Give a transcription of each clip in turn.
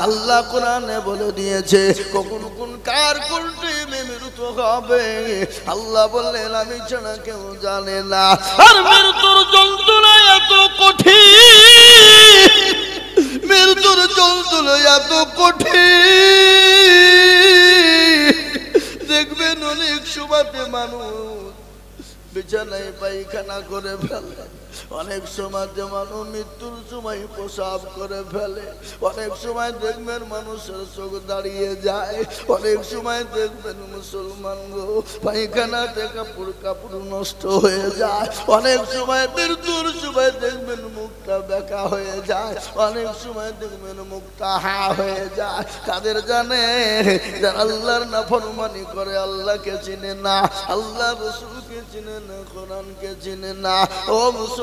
আল্লাহ কোরআনে বলে দিয়েছে কখন কোন কার কোন টাইমে মৃত্যু হবে আল্লাহ বললেন আমি ছাড়া কেউ জানে না। আর মৃত্যুর যন্ত্রণা এত কঠিন, মৃত্যুর যন্ত্রণা এত কঠিন, দেখবেন অনেক সময়তে মানুষ বিছানায় পায়খানা করে ফেলে, অনেক সময় মানুষ মৃত্যুর সময় প্রসাব করে ফেলে, অনেক সময় দেখবেন মানুষের চোখ দাঁড়িয়ে যায়, অনেক সময় দেখবেন মুসলমান গো পায়খানাতে কাপড় নষ্ট হয়ে যায়, অনেক সময় মৃত্যুর সময় দেখবেন মুখটা বেঁকা হয়ে যায়, অনেক সময় দেখবেন মুখটা হা হয়ে যায়। কাদের জানে? যারা আল্লাহর নাফরমানি করে, আল্লাহকে চিনে না, আল্লাহ রসুলকে চিনে না, কোরআনকে চিনে না। ও মুসলমান,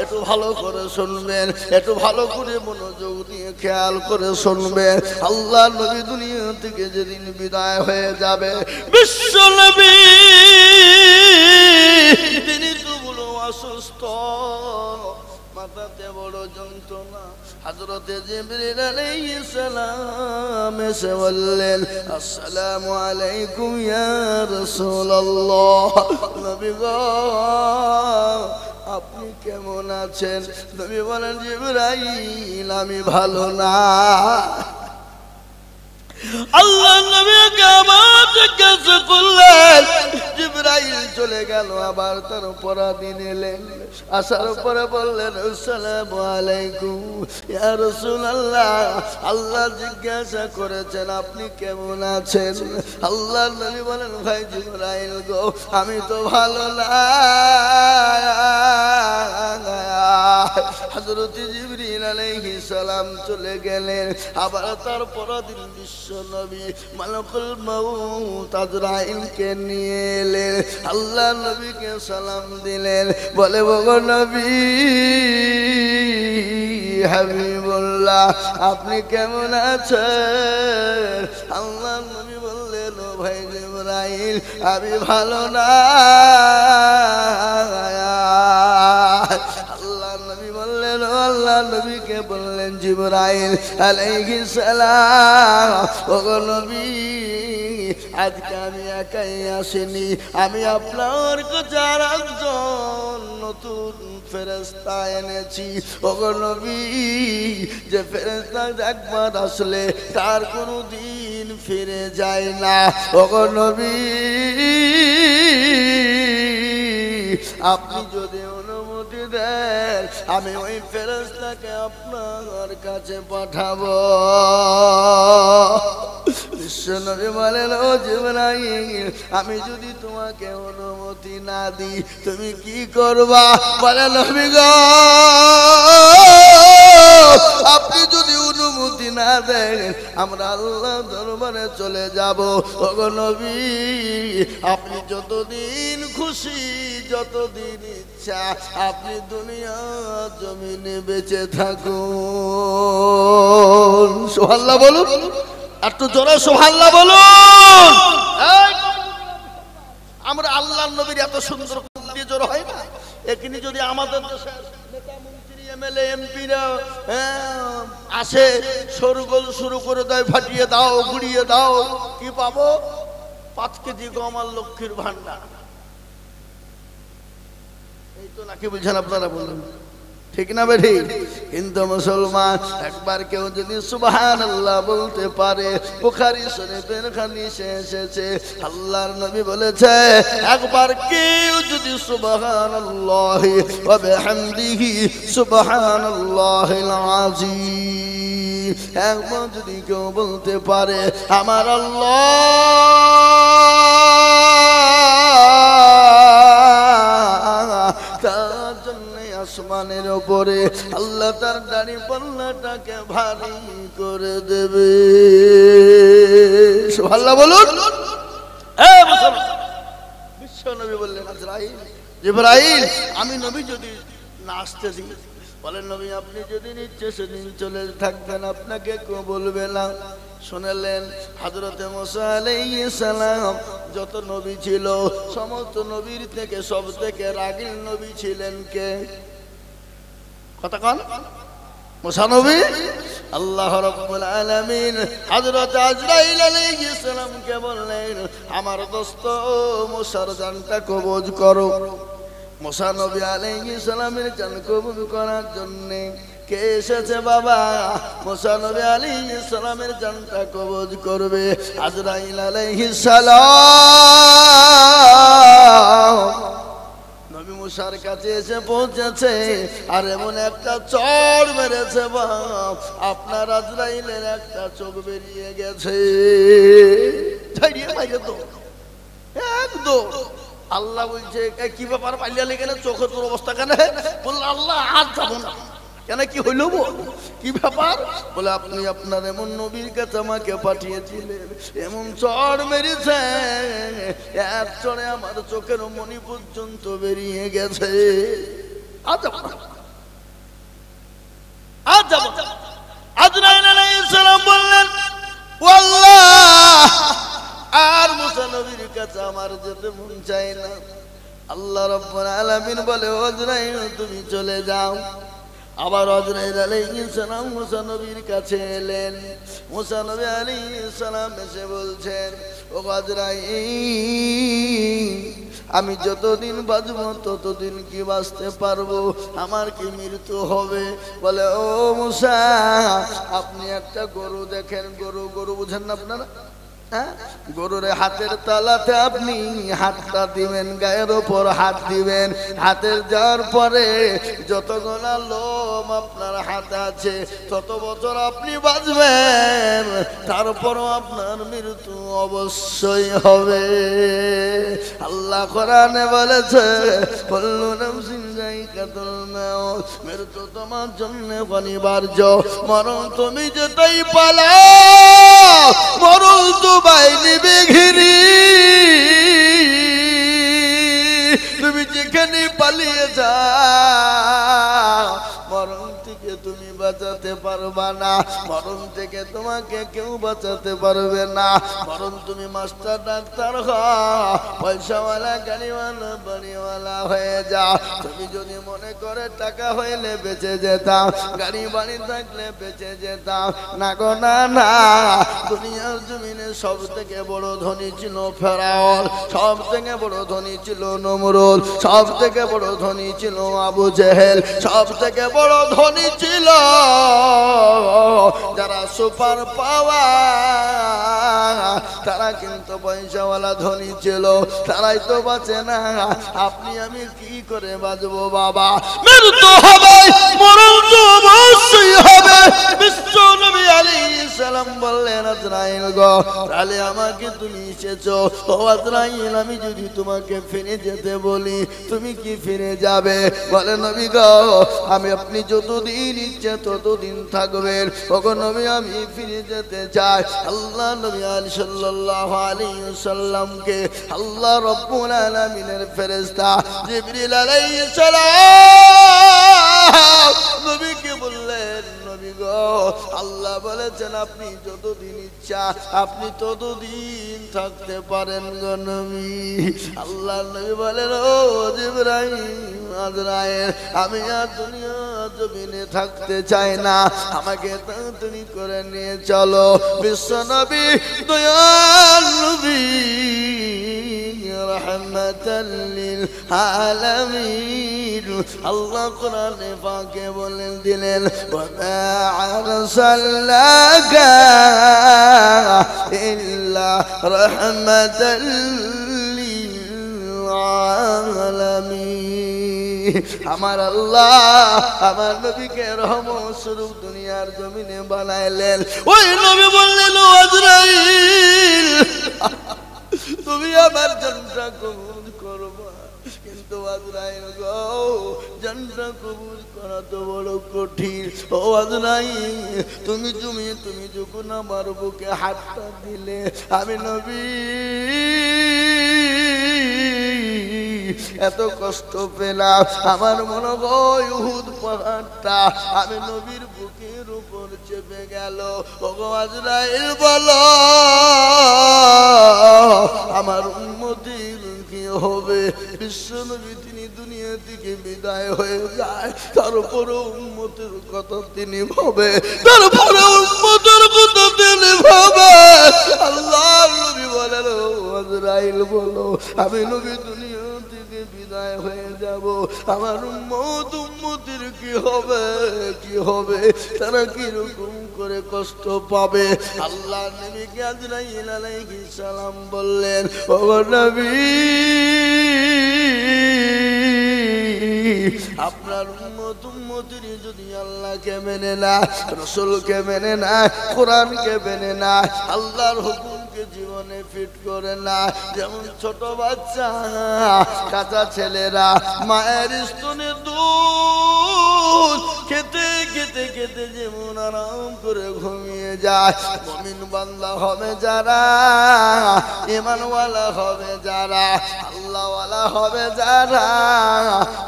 একটু ভালো করে শুনবেন, একটু ভালো করে মনোযোগ দিয়ে খেয়াল করে শুনবেন। আল্লাহ নবী দুনিয়া থেকে যেদিন বিদায় হয়ে যাবে, বিশ্ব নবী তিনি তো বড় অসুস্থ, মাথাতে বড় যন্ত্রণা। হযরতে জিবরিল আলাইহিস সালাম এসে বললেন আসসালামু আলাইকুম ইয়া রাসূলুল্লাহ। নবী গো আপনি কেমন আছেন? নবী বলেন জিবরাইল আমি ভালো না। আল্লাহ নবীকে আবার জিজ্ঞাসা করলেন, জিবরাইল চলে গেল, আবার তার পরদিন এলেন, আসার পরে বললেন আসসালামু আলাইকুম ইয়া রাসূলুল্লাহ। আল্লাহ জিজ্ঞাসা করেছেন আপনি কেমন আছেন? আল্লাহ নবী বলেন ভাই জিবরাইল গো আমি তো ভালো না। হযরত জিবরিল আলাইহিস সালাম চলে গেলেন, আবার তার পরদিন বিশ্ব নবী মালাকুল মউত আজরাইলকে নিয়ে এলেন। আল্লাহ নবীকে সালাম দিলেন, বলে ওগো নবী হাবিবুল্লাহ আপনি কেমন আছেন? আল্লাহ নবী বললেন ও ভাই জিবরাইল আমি ভালো না। আল্লাহ নবীকে বললেন জিবরাইল আলাইহিস সালাম ওগো নবী আজকে আমি একাই আসিনি, আমি আপনার কাছে আর একজন নতুন ফেরেশতা এনেছি। ওগো নবী যে ফেরেশতা একবার আসলে তার কোনো দিন ফিরে যায় না। ওগো নবী আপনি যদি অনুমতি দেন আমি ওই ফেরেশতাকে আপনার কাছে পাঠাবো। বিশ্বনবী বলেন ও জিবরাইল আমি যদি তোমাকে অনুমতি না দিই তুমি কি করবা? বলে নবী গো আপনি যদি অনুমতি না দেন আমরা আল্লাহ দরবারে চলে যাব। ওগো নবী আপনি যতদিন খুশি যতদিন ইচ্ছা আপনি দুনিয়া জমিনে বেঁচে থাকুন। সুবহানাল্লাহ বলুন, একটু জোরে সুবহানাল্লাহ বলুন। আমরা আল্লাহর নবীর এত সুন্দর দিয়ে জোর হয় না? এখানে যদি আমাদের দেশের নেতা মন্ত্রী এমএলএ এমপিরা আসে সরগোল শুরু করে দেয়, ফাটিয়ে দাও গুড়িয়ে দাও, কি পাবো? 5 কেজি গম আর লক্ষ্মীর ভান্ডার। এই তো নাকি বলছেন আপনারা? বলুন ঠিক না বেঠি? কিন্তু মুসলমান একবার কেউ যদি সুবহানাল্লাহ বলতে পারে, বুখারী শরীফের হাদিসে এসেছে আল্লাহর নবী বলেছে একবার কেউ যদি সুবহানাল্লাহি ওয়া বিহামদিহি সুবহানাল্লাহিল আযীম একবার যদি কেউ বলতে পারে আমার আল্লাহ তার জন্য আসমানের উপরে আল্লাহ তার দাড়ি পাল্লাটাকে ভারী করে দেবে। সুবহানাল্লাহ বলুন। বিশ্ব নবী বললেন আজরাইল জিবরাইল আমি নবী যদি না আসতে দিই, বলেন নবী আপনি যদি নিচ্ছে সেদিন চলে থাকবেন আপনাকে কেউ বলবে না। শুনলেন হযরতে মুসা আলাইহিস সালাম যত নবী ছিল সমস্ত নবীর থেকে সব থেকে রাগী নবী ছিলেন কে? কথা কন? মুসা নবী আল্লাহ রাব্বুল আলামিন হযরত আজরাইল আলাইহিস সালামকে বললেন আমার দোস্ত মুসার জানটা কবজ করো। মুসা নবী আলাইহিস সালামের জান কবজ করার জন্য কে এসেছে বাবা? মুসা নবী আলাইহিস সালামের জানটা কবজ করবে আজরাইল আলাইহিস সালাম। নবী মুসার কাছে এসে পৌঁছেছে আর এমন একটা চড় মেরেছে বাপ, আপনার আজরাইলের একটা চোখ বেরিয়ে গেছে। একদম আল্লাহ বলছে কি ব্যাপার পালিয়ে লেগে চোখে তোর অবস্থা কেন? বললো আল্লাহ আর যাবো না। কেন কি হইল? কি ব্যাপার? বলে আপনি আপনার এমন নবীর কাছে আমাকে পাঠিয়েছিলেন, এমন চড় মেরেছে এক চড়ে আমার চোখের মণি পর্যন্ত বেরিয়ে গেছে। আজরাইল আলাইহিস সালাম বললেন ও আল্লাহ আর মুসা নবীর কাছে আমার যেতে মন চায় না। আল্লাহ রাব্বুল আলামিন বলে আজরাইল তুমি চলে যাও। আবার আজরাইল আলাইহিস সালাম মুসা নবীর কাছে এলেন। মুসা নবী আলাইহিস সালাম এসে বলছেন ও আজরাইল আমি যতদিন বাঁচব ততদিন কি বাঁচতে পারবো? আমার কি মৃত্যু হবে? বলে ও মুসা আপনি একটা গরু দেখেন, গরু বুঝেন না আপনারা? গরুর হাতের তালাতে আপনি হাতটা দিবেন, গায়ের ওপর হাত দিবেন, হাতের যাওয়ার পরে যত গোনা লোম আপনার হাতে আছে তত বছর আপনি বাঁচবেন, তারপরও আপনার মৃত্যু অবশ্যই হবে। আল্লাহ কোরআনে বলেছে কুল্লু নাফসিন যায়িকাতুল মাউত, মৃত্যু তোমার জন্য অনিবার্য, মরণ তুমি যেতেই পালাও, মরণ দুবাই নিবে ঘিরি, তুমি যেখানে পালিয়ে যাও মরণ থেকে তুমি বাঁচাতে পারবা না, মরণ থেকে তোমাকে কেউ বাঁচাতে পারবে না। মরণ তুমি মাস্টার ডাক্তার হও, পয়সাওয়ালা গাড়িওয়ালা বাড়িওয়ালা হয়ে যাও, তুমি যদি মনে করে টাকা হইলে বেঁচে যেতাম, গাড়ি বাড়ি থাকলে বেঁচে যেতাম, না গো না না। দুনিয়ার জমিনে সব থেকে বড় ধনী ছিল ফেরাউন, সব থেকে বড় ধনী ছিল নমরুদ, সব থেকে বড় ধনী ছিল আবু জেহেল, সব থেকে বড় ধনী ছিল যারা সুপার পাওয়ার, তারা কিন্তু পয়সাওয়ালা ধনী ছিল, তারাই তো বাঁচে না। আপনি আমি কি করে বাঁচবো বাবা? মৃত্যু হবে, মরণ তো অবশ্যই হবে। বিশ্ব নবী আলাইহিস সালাম বললেন আজরাইল গো তাহলে আমাকে তুমি এসেছো, ও আজরাইল আমি যদি তোমাকে ফিরে যেতে বলি তুমি কি ফিরে যাবে? বলে নবী গো আমি আপনি যতদিন ইচ্ছে ততদিন থাকবেন। ওগো নবী আমি ফিরে যেতে চাই। আল্লাহ নবী সাল্লাল্লাহু আলাইহি ওয়াসাল্লামকে আল্লাহ রাব্বুল আলামিনের ফেরেশতা জিবরিল আলাইহিস সালাম নবীকে বললেন নবী গো আল্লাহ বলেছেন আপনি যতদিন ইচ্ছা আপনি ততদিন থাকতে পারেন গো নবী। আল্লাহ নবী বলেন ও জিবরাইল আজরাইল আমি আর দুনিয়া জমিনে থাকতে চাই না, আমাকে তাড়াতাড়ি করে নিয়ে চলো। বিশ্ব নবী দয়াল নবী রাহমাতাল লিল আলামিন আল্লাহ কোরআনে পাকে বলে দিলেন ওয়া মা আরসালনাকা ইল্লা রাহমাতাল লিল আলামিন। আমার আল্লাহ আমার নবীকে রহমত স্বরূপ দুনিয়ার জমিনে বানাইলেন। ওই নবী বললেন ও আজরাইল তুমি আমার জানটা কবুল করবা, কিন্তু আজরাইল গো জানটা কবুল করা তো বড় কঠিন। ও আজরাইল তুমি তুমি তুমি যখন আমার বুকে হাতটা দিলে আমি নবী এত কষ্ট পেলাম, আমার মনে হয় উহুদ পাহাড়টা আমি নবীর বুকের উপর চেপে গেল। ওগো আজরাইল বলো আমার উম্মতির কি হবে? বিশ্বনবী তিনি দুনিয়া থেকে বিদায় হয়ে যায়, তারপরে উম্মতের কথা তিনি ভাবে, তারপরে উম্মতের কথা তিনি ভাবে। আল্লাহর নবী বলেন, ও আজরাইল বলো, আমি নবী দুনিয়া থেকে বিদায় হয়ে যাব, আমার উম্মতের কি হবে, কি হবে, তারা কিরকম করে কষ্ট পাবে। আল্লাহ নবীকে আজরাইল আলাইহিস সালাম বললেন, ও নবী, আপনার উম্মতের যদি আল্লাহকে মেনে না, রাসূলকে মেনে না, কোরআনকে মেনে না, আল্লাহর হুকুমকে জীবনে ফিট করে না, যেমন ছোট বাচ্চা কাঁচা ছেলেরা মায়ের স্তনে দুধ খেতে খেতে খেতে যেমন আরাম করে ঘুমিয়ে যায়, মুমিন বান্দা হবে যারা, ঈমানওয়ালা হবে যারা, আল্লাহওয়ালা হবে যারা,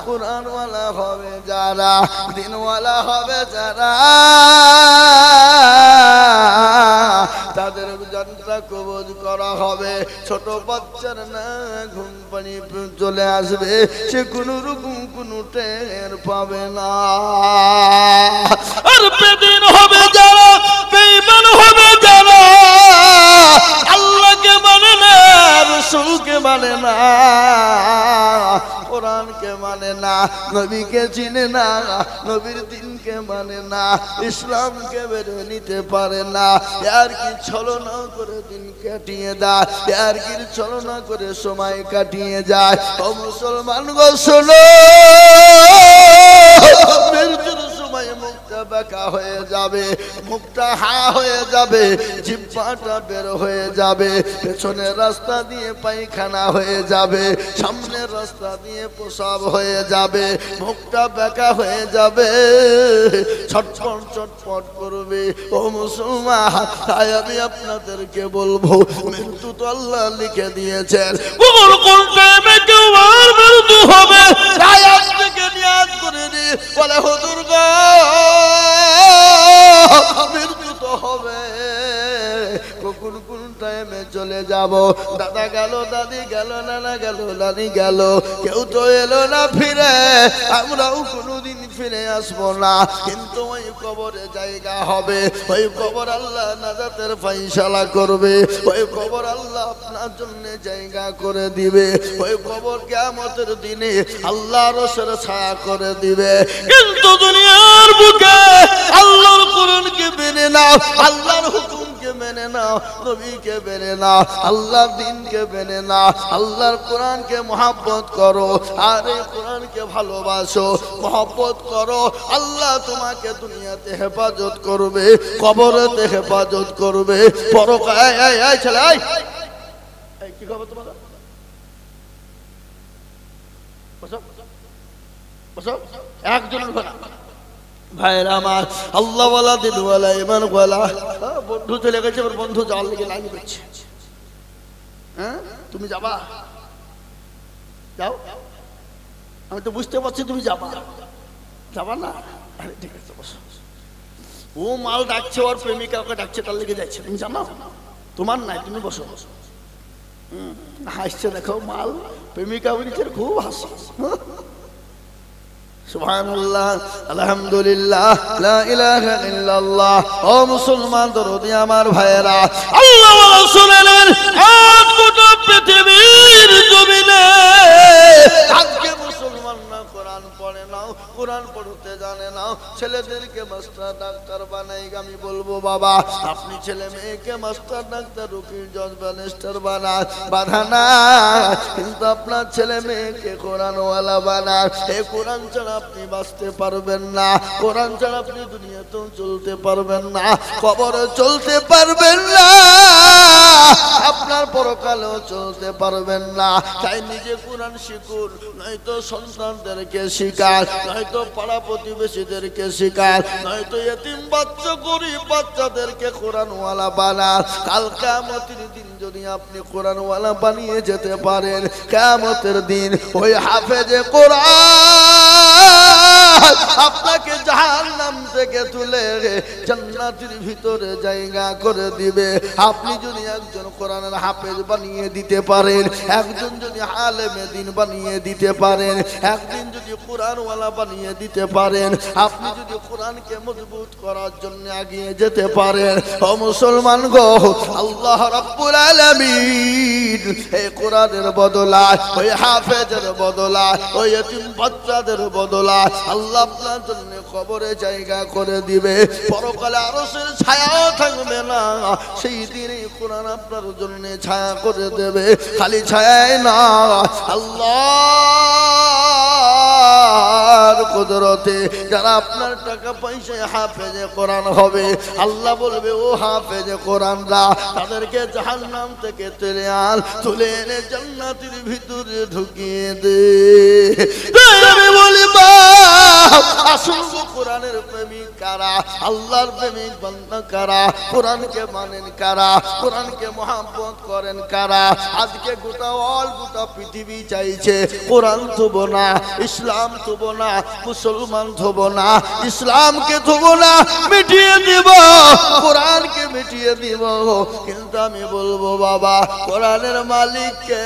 কোরআনওয়ালা হবে যারা, দিনওয়ালা হবে যারা, তাদের জানটা কবজ করা হবে। ছোট বাচ্চার না ঘুম পানি চলে আসবে, সে কোন রকম কোন টের পাবে না। আর বেদিন হবে যারা, বেঈমান হবে যারা, আল্লাহকে মানে না, রাসূলকে মানে না, কোরআনকে মানে না, নবীকে চিনে না, নবীর দিনকে মানে না, ইসলামকে বেড়ে নিতে পারে না, আর কি ছলনা করে দিন কাটিয়ে দেয়, আর কি ছলনা করে সময় কাটিয়ে যায়। ও মুসলমান গো শোনো, মৃত্যুর সময় মুখটা বাঁকা হয়ে যাবে, মুখটা হা হয়ে যাবে, জিহ্বাটা বের হয়ে যাবে, পেছনের রাস্তা দিয়ে পায়খানা হয়ে যাবে, সামনের রাস্তা দিয়ে প্রসাব হয়ে যাবে, মুখটা বাঁকা হয়ে যাবে, ছটফট ছটফট করবে। ও মুসলমান, তাই আমি আপনাদেরকে বলবো, মৃত্যু তো আল্লাহ লিখে দিয়েছেন, কোন টাইমে কেউ আর মৃত্যু হবে, তাই আপনাকে নিয়াত করে নি, বলে হুজুর গো মৃত্যু তো হবে, কোন কোন টাইমে চলে যাব, দাদা গেল, দাদি গেল, নানা গেল, নানি গেল, কেউ তো এলো না ফিরে, আমরাও কোনোদিন ফিরে আসবো না, কিন্তু ওই কবরে জায়গা হবে, ওই কবর আল্লাহ নাজাতের ফায়সালা করবে, ওই কবর আল্লাহ আপনার জন্য জায়গা করে দিবে, ওই কবর কিয়ামতের দিনে আল্লাহ রসের ছায়া করে দিবে। কিন্তু দুনিয়ার বুকে আল্লাহর কোরআনকে মেনে নাও, আল্লাহর হুকুমকে মেনে নাও, নবীকে মেনে নাও, আল্লাহর দ্বীনকে মেনে নাও, আল্লাহর কোরআনকে মহব্বত করো, আর এই কোরআনকে ভালোবাসো, মহব্বত করো, আল্লাহ তোমাকে দুনিয়াতে হেফাজত করবে, কবরেতে হেফাজত করবে, পরকালে। এই ছেলে, এই কি খবর তোমার? বসো বসো, একজনের ঘোড়া ভাইরা আমার, আল্লাহ ওয়ালা, দিনওয়ালা, ঈমানওয়ালা, বন্ধু চলে গেছে, ওর বন্ধু যাওয়ার লেগে লাগিয়ে দিচ্ছে। হ্যাঁ, তুমি যাবা? যাও, আমি তো বুঝতে পারছি তুমি যাবা, যাবা না? ঠিক আছে বসো। ও মাল ডাকছে, ওর প্রেমিকা ওকে ডাকছে, তার লেগে যাচ্ছে, তুমি জানো তোমার নাই, তুমি বসো বসো। হাসছে দেখো, মাল প্রেমিকা বলছে, খুব হাসি। সুবহানাল্লাহ, আলহামদুলিল্লাহ, লা ইলাহা ইল্লাল্লাহ। ও মুসলমান দরদি আমার ভাইয়েরা, আল্লাহ ওয়ালা শুনলেন, আজ গোটা পৃথিবীর জমিনে আজকে মুসলমানরা কোরআন পড়ে নাও, কোরআন পড়তে জানে না, ছেলেদেরকে মাস্টার ডাক্তার বানাই। আমি বলবো বাবা, আপনি ছেলে মেয়েকে মাস্টার ডাক্তার উকিল জজ ব্যারিস্টার বানান, বাধা না, কিন্তু আপনার ছেলে মেয়েকে কোরআনওয়ালা বানান। এই কোরআন ছাড়া আপনি বাঁচতে পারবেন না, কোরআন ছাড়া আপনি দুনিয়াতেও চলতে পারবেন না, কবরে চলতে পারবেন না, আপনার পরকালেও চলতে পারবেন না। তাই নিজে কোরআন শিখুন, নয়তো সন্তানদেরকে শিখান, নয়তো পাড়া প্রতিবেশীদেরকে শিখান, নয়তো এতিম বাচ্চা গরিব বাচ্চাদেরকে কোরআনওয়ালা বানান। কাল কিয়ামতের দিন যদি আপনি কোরআনওয়ালা বানিয়ে যেতে পারেন, কিয়ামতের দিন ওই হাফেজে কোরআন আপনাকে জাহান্নাম থেকে তুলে জান্নাতের ভিতরে জায়গা করে দিবে। আপনি যদি একজন কোরআনের হাফেজ বানিয়ে দিতে পারেন, একজন যদি আলেমে দ্বীন বানিয়ে দিতে পারেন, একদিন যদি কোরআনওয়ালা বানিয়ে দিতে পারেন, আপনি যদি কোরআনকে মজবুত করার জন্য এগিয়ে যেতে পারেন, ও মুসলমান গো, আল্লাহ রাব্বুল আলামিন এই কোরআনের বদলায়, ওই হাফেজের বদলায়, ওই এতিম বাচ্চাদের বদলায় আল্লাহ আপনার জন্য কবরে জায়গা করে দিবে। পরকালে আরশের ছায়াও থাকবে না, সেই দিনই কোরআন আপনার জন্য ছায়া করে দেবে। খালি ছায়াই না, আল্লাহর কুদরতে যারা আপনার টাকা পয়সায় হাফেজে কোরআন হবে, আল্লাহ বলবে ও হাফেজে কোরআনরা তাদেরকে জাহান্নাম থেকে তুলে এনে জান্নাতের ভিতরে ঢুকিয়ে দে। আমি বলি আসল কোরআনের প্রেমিক কারা, আল্লাহর প্রেমিক বান্দা কারা, কোরআনকে মানেন কারা, কোরআনকে মহব্বত করেন কারা? আজকে গোটা পৃথিবী চাইছে কোরআন থুব না, ইসলাম থুব না, মুসলমান থুব না, ইসলামকে থুব না, মিটিয়ে দিব, কোরআনকে মিটিয়ে দিব। কিন্তু আমি বলবো বাবা, কোরআনের মালিককে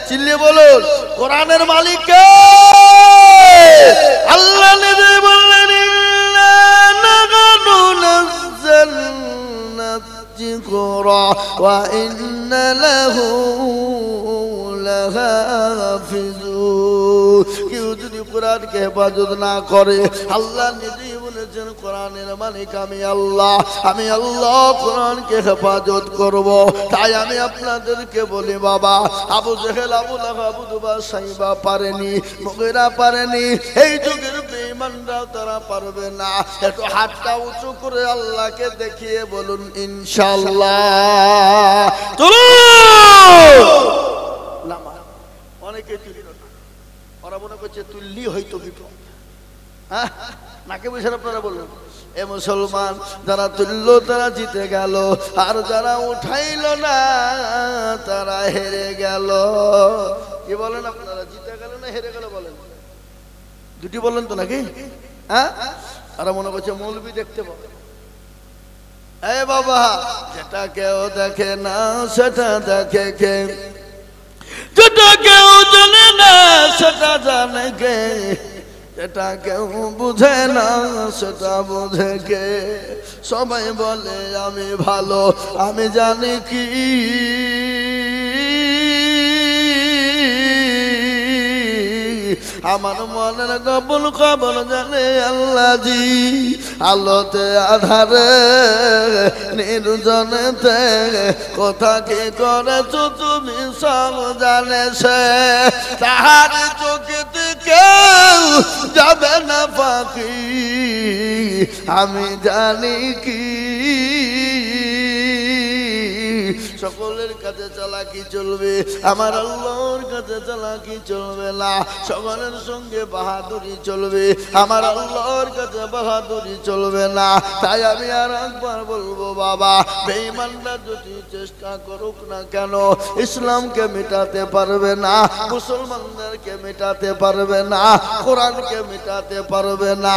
চিল্লিয়ে বলুন, কোরআনের মালিককে আল্লাহ নিজে বললেন, ওয়া ইন্না লাহু লাহাফিজুন। কেউ যদি কোরআনকে হেফাজত না করে, আল্লাহ নিজেই বলেছেন কোরআনের মালিক আমি আল্লাহ, আমি আল্লাহ কোরআনকে হেফাজত করব। তাই আমি আপনাদেরকে বলি বাবা, আবু জেহেল, আবু লাহাব, আবু দুবা, সাইবা পারেনি, মুগীরা পারেনি, এই যুগের বেঈমানরাও তারা পারবে না। একটু হাতটা উঁচু করে আল্লাহকে দেখিয়ে বলুন ইনশাআল্লাহ। অনেকে তুলিল না, ওরা মনে করছে তুললি হয়তো বিপদ। হ্যাঁ, নাকে বসে আপনারা বললেন এ মুসলমান, যারা তুলল তারা জিতে গেল, আর যারা উঠাইল না তারা হেরে গেল। কি বলেন আপনারা, জিতে গেল না হেরে গেল বলেন? দুটি বলেন তো নাকি? হ্যাঁ, তারা মনে করছে মৌলবি দেখতে পাবে। এ বাবা, যেটা কেউ দেখে না সেটা দেখে কে? যেটা কেউ জানে না সেটা জানে কে? যেটা কেউ বুঝে না সেটা বুঝে কে? সবাই বলে আমি ভালো, আমি জানি কি আমার মনের গোপন খবর জানে আল্লাহজি। আলোতে আধারে নির্জনেতে কথা কি করেছো তুমি সব জানে সে, তাহার চোখেতে কেউ যাবে না ফাঁকি, আমি জানি কি। সকলের কাছে চালাকি চলবে, আমার আল্লাহর কাছে চালাকি চলবে না। সকলের সঙ্গে বাহাদুরি চলবে, আমার আল্লাহর কাছে বাহাদুরি চলবে না। তাই আমি আর একবার বলবো বাবা, বেঈমানরা যদি চেষ্টা করুক না কেন, ইসলামকে মেটাতে পারবে না, মুসলমানদেরকে মেটাতে পারবে না, কোরআনকে মেটাতে পারবে না।